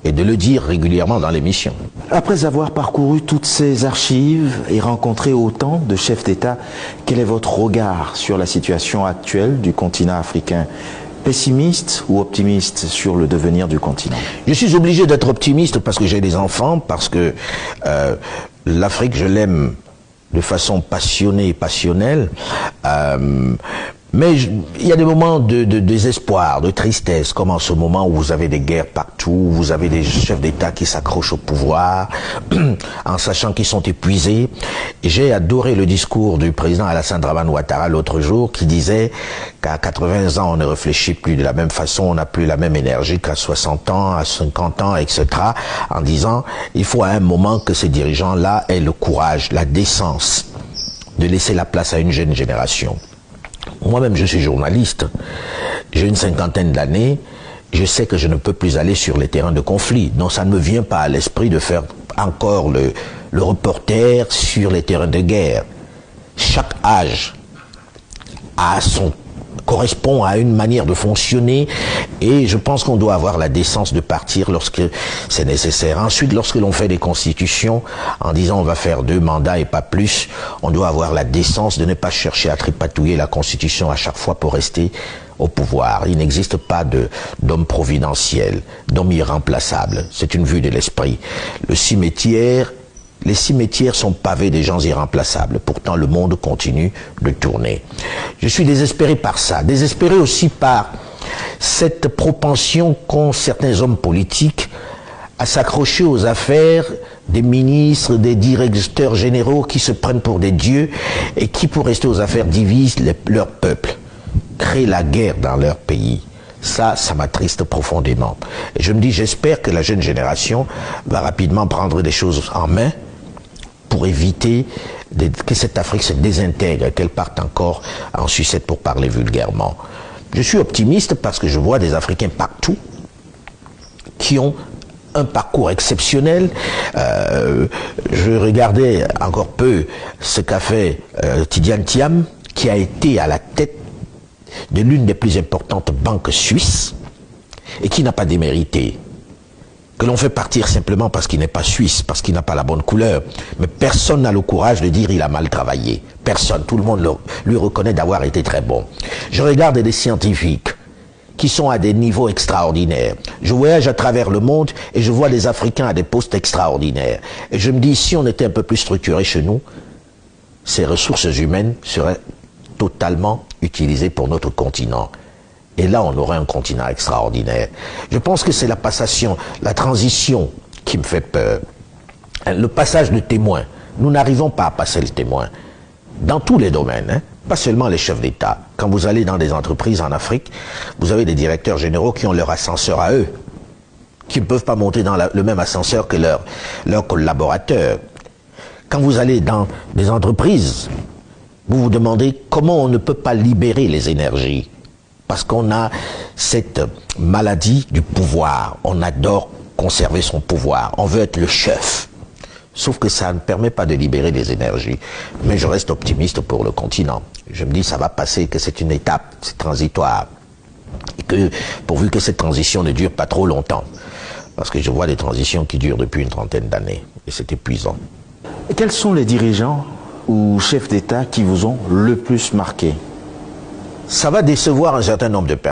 et de le dire régulièrement dans l'émission. Après avoir parcouru toutes ces archives et rencontré autant de chefs d'État, quel est votre regard sur la situation actuelle du continent africain? Pessimiste ou optimiste sur le devenir du continent? Je suis obligé d'être optimiste parce que j'ai des enfants, parce que l'Afrique, je l'aime de façon passionnée et passionnelle. Mais il y a des moments de désespoir, de tristesse, comme en ce moment où vous avez des guerres partout, vous avez des chefs d'État qui s'accrochent au pouvoir, en sachant qu'ils sont épuisés. J'ai adoré le discours du président Alassane Dramane Ouattara l'autre jour, qui disait qu'à 80 ans, on ne réfléchit plus de la même façon, on n'a plus la même énergie qu'à 60 ans, à 50 ans, etc. En disant, il faut à un moment que ces dirigeants-là aient le courage, la décence de laisser la place à une jeune génération. Moi-même, je suis journaliste, j'ai une 50aine d'années, je sais que je ne peux plus aller sur les terrains de conflit. Donc ça ne me vient pas à l'esprit de faire encore le reporter sur les terrains de guerre. Chaque âge correspond à une manière de fonctionner et je pense qu'on doit avoir la décence de partir lorsque c'est nécessaire. Ensuite, lorsque l'on fait des constitutions en disant on va faire 2 mandats et pas plus, on doit avoir la décence de ne pas chercher à tripatouiller la constitution à chaque fois pour rester au pouvoir. Il n'existe pas d'homme providentiel, d'homme irremplaçable. C'est une vue de l'esprit. Les cimetières sont pavés des gens irremplaçables. Pourtant, le monde continue de tourner. Je suis désespéré par ça. Désespéré aussi par cette propension qu'ont certains hommes politiques à s'accrocher aux affaires des ministres, des directeurs généraux qui se prennent pour des dieux et qui, pour rester aux affaires, divisent leur peuple, créent la guerre dans leur pays. Ça m'attriste profondément. Et je me dis, j'espère que la jeune génération va rapidement prendre des choses en main pour éviter que cette Afrique se désintègre, qu'elle parte encore en sucette pour parler vulgairement. Je suis optimiste parce que je vois des Africains partout qui ont un parcours exceptionnel. Je regardais encore peu ce qu'a fait Tidiane Thiam, qui a été à la tête de l'une des plus importantes banques suisses et qui n'a pas démérité. Que l'on fait partir simplement parce qu'il n'est pas suisse, parce qu'il n'a pas la bonne couleur. Mais personne n'a le courage de dire il a mal travaillé. Personne. Tout le monde lui reconnaît d'avoir été très bon. Je regarde des scientifiques qui sont à des niveaux extraordinaires. Je voyage à travers le monde et je vois des Africains à des postes extraordinaires. Et je me dis, si on était un peu plus structuré chez nous, ces ressources humaines seraient totalement utilisées pour notre continent. Et là, on aurait un continent extraordinaire. Je pense que c'est la passation, la transition qui me fait peur. Le passage de témoin. Nous n'arrivons pas à passer le témoin. Dans tous les domaines, hein, pas seulement les chefs d'État. Quand vous allez dans des entreprises en Afrique, vous avez des directeurs généraux qui ont leur ascenseur à eux, qui ne peuvent pas monter dans le même ascenseur que leurs collaborateurs. Quand vous allez dans des entreprises, vous vous demandez comment on ne peut pas libérer les énergies. Parce qu'on a cette maladie du pouvoir. On adore conserver son pouvoir. On veut être le chef. Sauf que ça ne permet pas de libérer les énergies. Mais je reste optimiste pour le continent. Je me dis ça va passer, que c'est une étape, c'est transitoire. Et que pourvu que cette transition ne dure pas trop longtemps. Parce que je vois des transitions qui durent depuis une 30aine d'années. Et c'est épuisant. Et quels sont les dirigeants ou chefs d'État qui vous ont le plus marqué? Ça va décevoir un certain nombre de personnes.